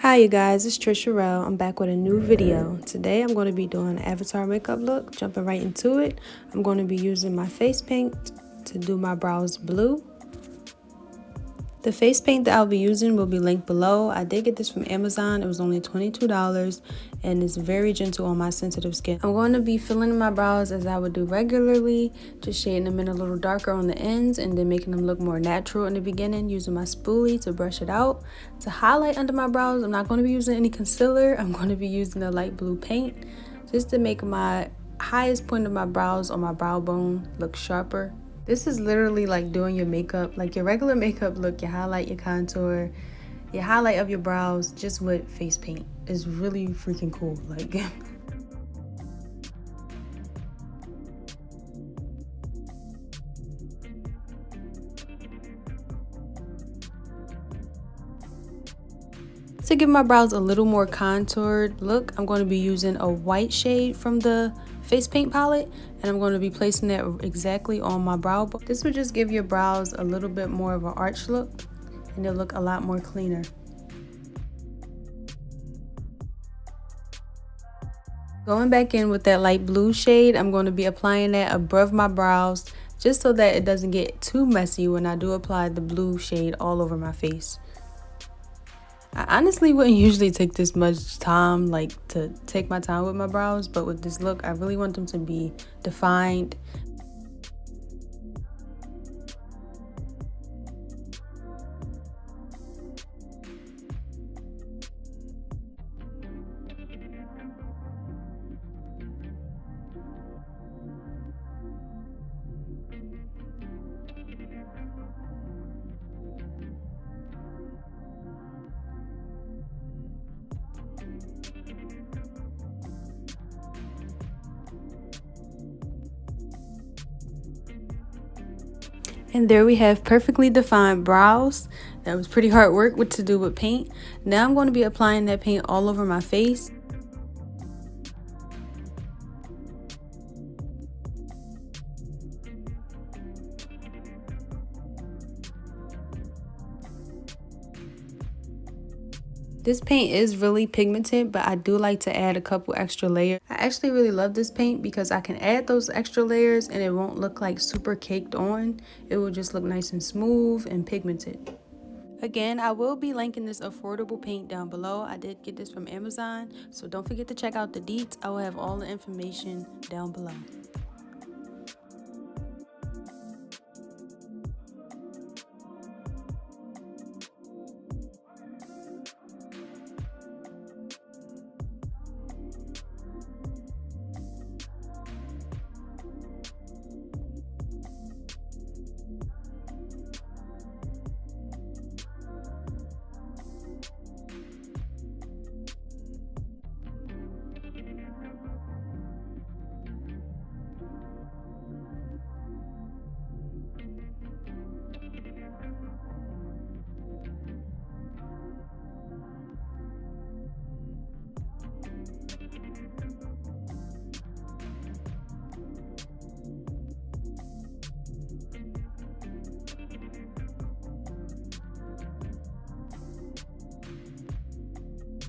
Hi you guys, it's Trisha Rell. I'm back with a new video. Today I'm going to be doing an avatar makeup look, jumping right into it. I'm going to be using my face paint to do my brows blue. The face paint that I'll be using will be linked below. I did get this from Amazon. It was only $22 and it's very gentle on my sensitive skin. I'm going to be filling in my brows as I would do regularly, just shading them in a little darker on the ends and then making them look more natural in the beginning, using my spoolie to brush it out. To highlight under my brows, I'm not going to be using any concealer. I'm going to be using a light blue paint just to make my highest point of my brows on my brow bone look sharper. This is literally like doing your makeup, like your regular makeup look, your highlight, your contour, your highlight of your brows, just with face paint. It's really freaking cool. Like, to give my brows a little more contoured look, I'm going to be using a white shade from the face paint palette, and I'm going to be placing that exactly on my brow bone. This would just give your brows a little bit more of an arch look, and they'll look a lot more cleaner. Going back in with that light blue shade, I'm going to be applying that above my brows just so that it doesn't get too messy when I do apply the blue shade all over my face. I honestly wouldn't usually take this much time, like to take my time with my brows, but with this look, I really want them to be defined. And there we have perfectly defined brows. That was pretty hard work to do with paint. Now I'm going to be applying that paint all over my face. This paint is really pigmented, but I do like to add a couple extra layers. I actually really love this paint because I can add those extra layers and it won't look like super caked on. It will just look nice and smooth and pigmented. Again, I will be linking this affordable paint down below. I did get this from Amazon, so don't forget to check out the deets. I will have all the information down below.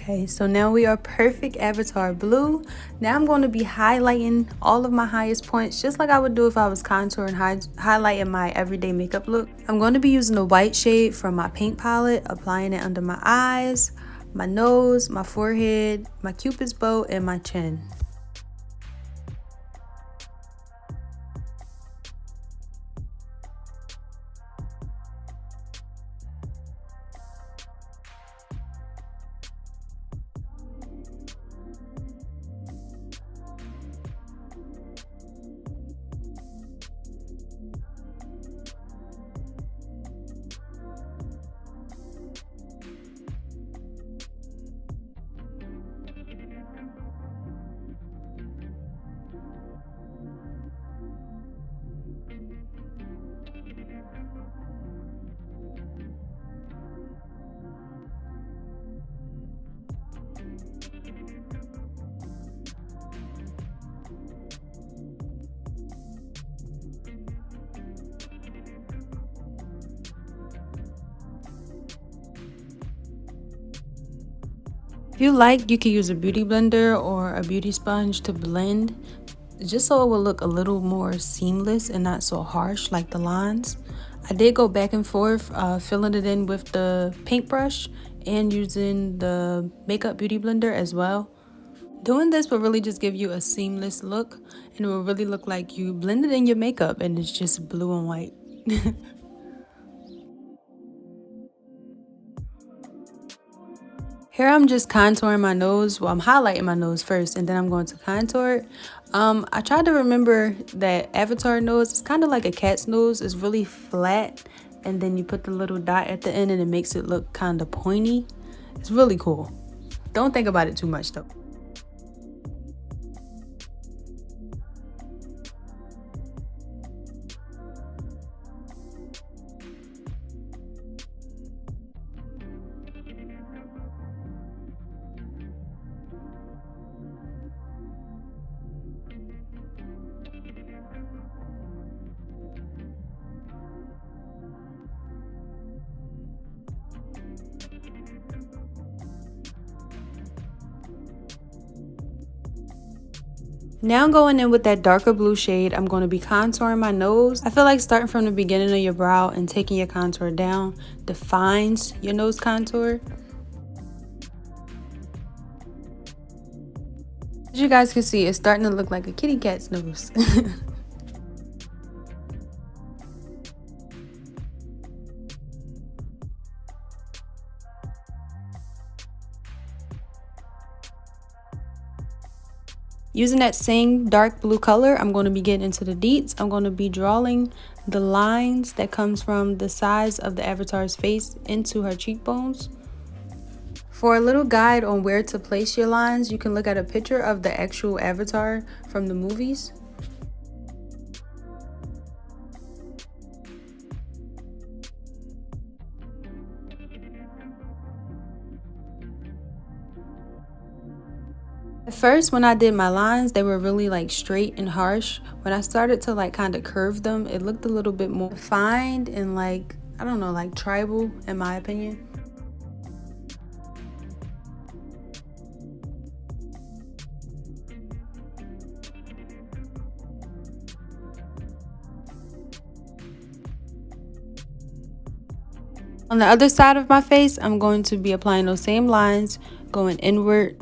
Okay, so now we are perfect avatar blue. Now I'm going to be highlighting all of my highest points just like I would do if I was contouring, highlighting my everyday makeup look. I'm going to be using a white shade from my paint palette, applying it under my eyes, my nose, my forehead, my cupid's bow, and my chin. you like, you can use a beauty blender or a beauty sponge to blend, just so it will look a little more seamless and not so harsh like the lines. I did go back and forth, filling it in with the paintbrush and using the makeup beauty blender as well. Doing this will really just give you a seamless look, and it will really look like you blended in your makeup and it's just blue and white. Here I'm just contouring my nose. Well, I'm highlighting my nose first and then I'm going to contour it. I tried to remember that Avatar nose is kind of like a cat's nose. It's really flat, and then you put the little dot at the end and it makes it look kind of pointy. It's really cool. Don't think about it too much though. Now going in with that darker blue shade, I'm going to be contouring my nose. I feel like starting from the beginning of your brow and taking your contour down defines your nose contour. As you guys can see, it's starting to look like a kitty cat's nose. Using that same dark blue color, I'm going to be getting into the deets. I'm going to be drawing the lines that comes from the sides of the avatar's face into her cheekbones. For a little guide on where to place your lines, you can look at a picture of the actual avatar from the movies. At first, when I did my lines, they were really like straight and harsh. When I started to like kind of curve them, it looked a little bit more defined and like, I don't know, like tribal in my opinion. On the other side of my face, I'm going to be applying those same lines, going inward.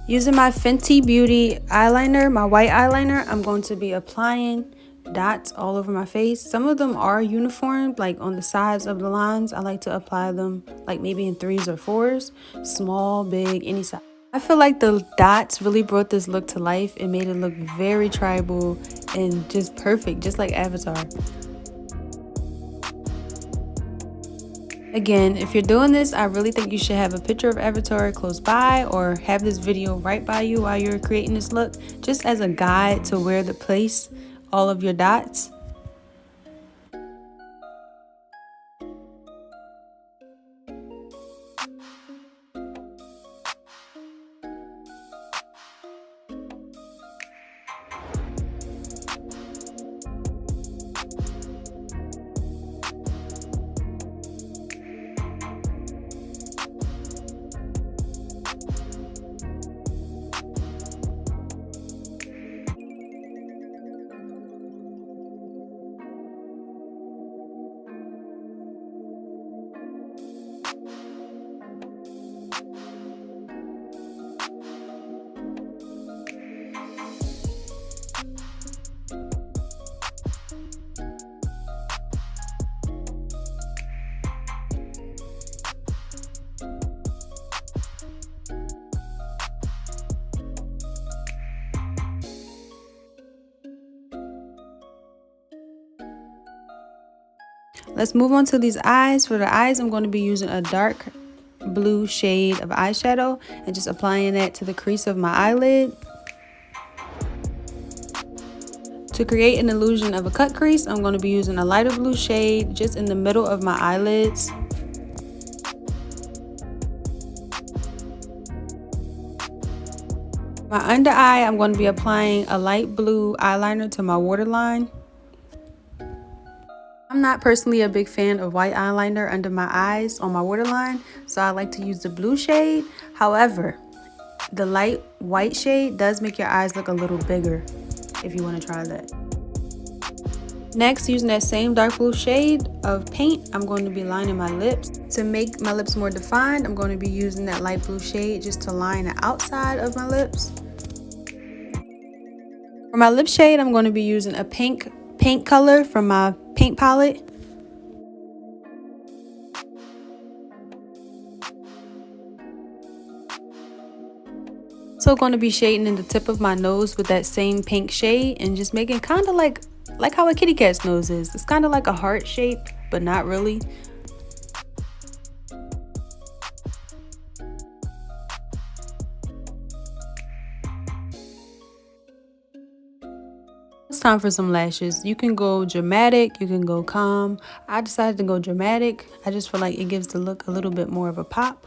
Using my Fenty Beauty eyeliner, my white eyeliner, I'm going to be applying dots all over my face. Some of them are uniform, like on the sides of the lines. I like to apply them like maybe in 3s or 4s, small, big, any size. I feel like the dots really brought this look to life. It made it look very tribal and just perfect, just like Avatar. Again, if you're doing this, I really think you should have a picture of Avatar close by or have this video right by you while you're creating this look, just as a guide to where to place all of your dots. Let's move on to these eyes. For the eyes, I'm going to be using a dark blue shade of eyeshadow and just applying that to the crease of my eyelid. To create an illusion of a cut crease, I'm going to be using a lighter blue shade just in the middle of my eyelids. My under eye, I'm going to be applying a light blue eyeliner to my waterline. I'm not personally a big fan of white eyeliner under my eyes on my waterline, so I like to use the blue shade. However, the light white shade does make your eyes look a little bigger if you want to try that. Next, using that same dark blue shade of paint, I'm going to be lining my lips. To make my lips more defined, I'm going to be using that light blue shade just to line the outside of my lips. For my lip shade, I'm going to be using a pink paint color from my paint palette. So going to be shading in the tip of my nose with that same pink shade and just making kind of like how a kitty cat's nose is. It's kind of like a heart shape, but not really. It's time for some lashes. You can go dramatic, you can go calm. I decided to go dramatic. I just feel like it gives the look a little bit more of a pop.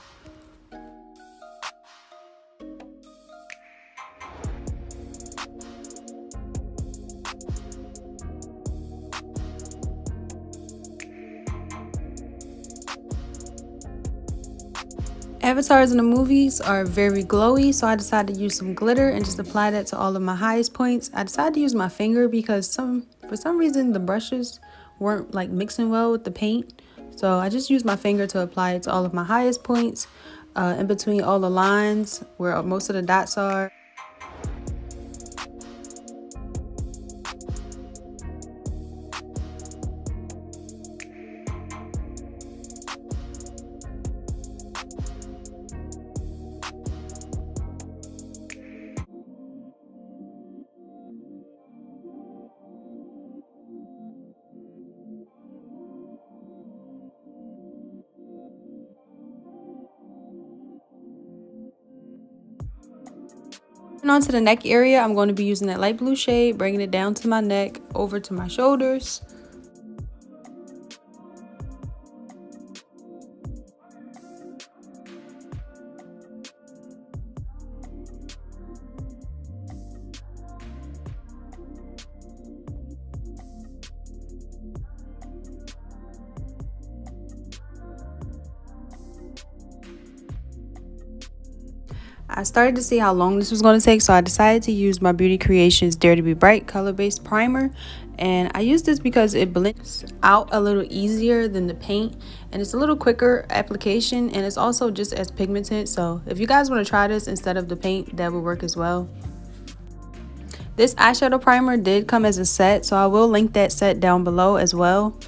Avatars in the movies are very glowy, so I decided to use some glitter and just apply that to all of my highest points. I decided to use my finger because for some reason the brushes weren't like mixing well with the paint. So I just used my finger to apply it to all of my highest points, in between all the lines where most of the dots are. And onto the neck area, I'm going to be using that light blue shade, bringing it down to my neck, over to my shoulders. I started to see how long this was going to take, so I decided to use my Beauty Creations Dare to Be Bright color-based primer. And I use this because it blends out a little easier than the paint, and it's a little quicker application, and it's also just as pigmented. So if you guys want to try this instead of the paint, that would work as well. This eyeshadow primer did come as a set, so I will link that set down below as well.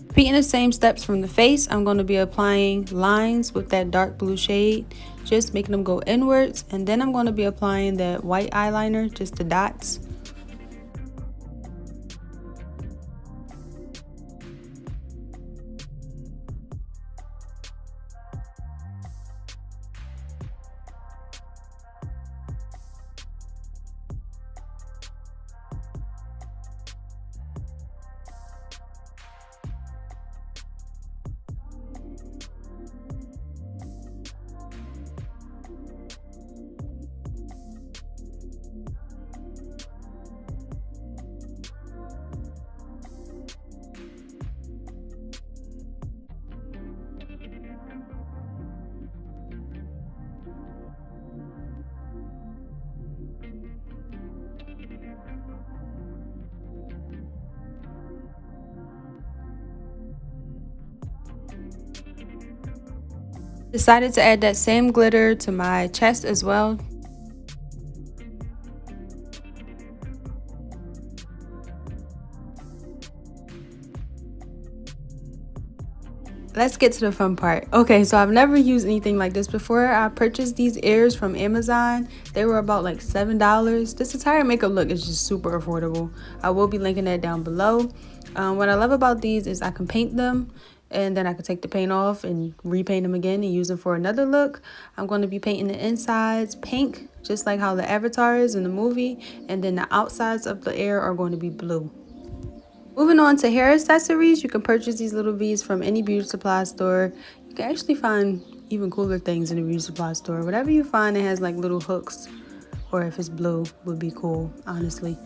Repeating the same steps from the face, I'm going to be applying lines with that dark blue shade, just making them go inwards, and then I'm going to be applying that white eyeliner, just the dots. Decided to add that same glitter to my chest as well. let's get to the fun part. Okay, so I've never used anything like this before. I purchased these ears from Amazon. They were about like $7. This entire makeup look is just super affordable. I will be linking that down below. What I love about these is I can paint them, and then I can take the paint off and repaint them again and use them for another look. I'm going to be painting the insides pink, just like how the Avatar is in the movie, and then the outsides of the ear are going to be blue. Moving on to hair accessories, you can purchase these little beads from any beauty supply store. You can actually find even cooler things in the beauty supply store. Whatever you find that has like little hooks, or if it's blue, would be cool, honestly.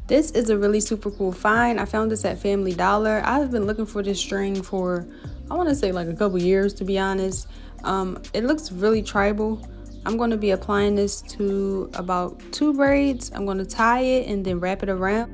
This is a really super cool find. I found this at Family Dollar. I've been looking for this string for, I want to say like a couple years, to be honest. It looks really tribal. I'm going to be applying this to about 2 braids. I'm going to tie it and then wrap it around.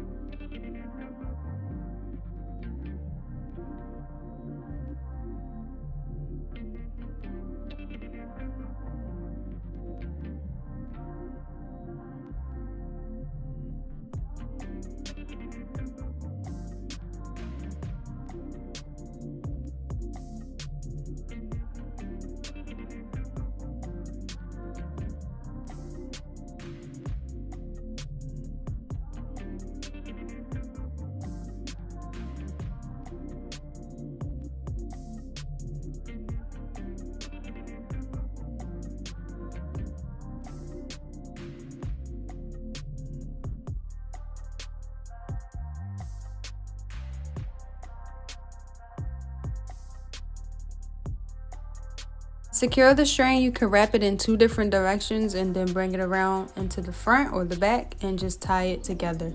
Secure the string. You can wrap it in 2 different directions and then bring it around into the front or the back and just tie it together.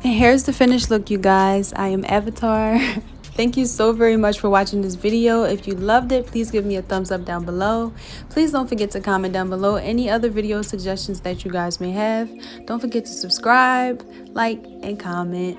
And here's the finished look, you guys. I am Avatar. Thank you so very much for watching this video. If you loved it, please give me a thumbs up down below. Please don't forget to comment down below any other video suggestions that you guys may have. Don't forget to subscribe, like, and comment.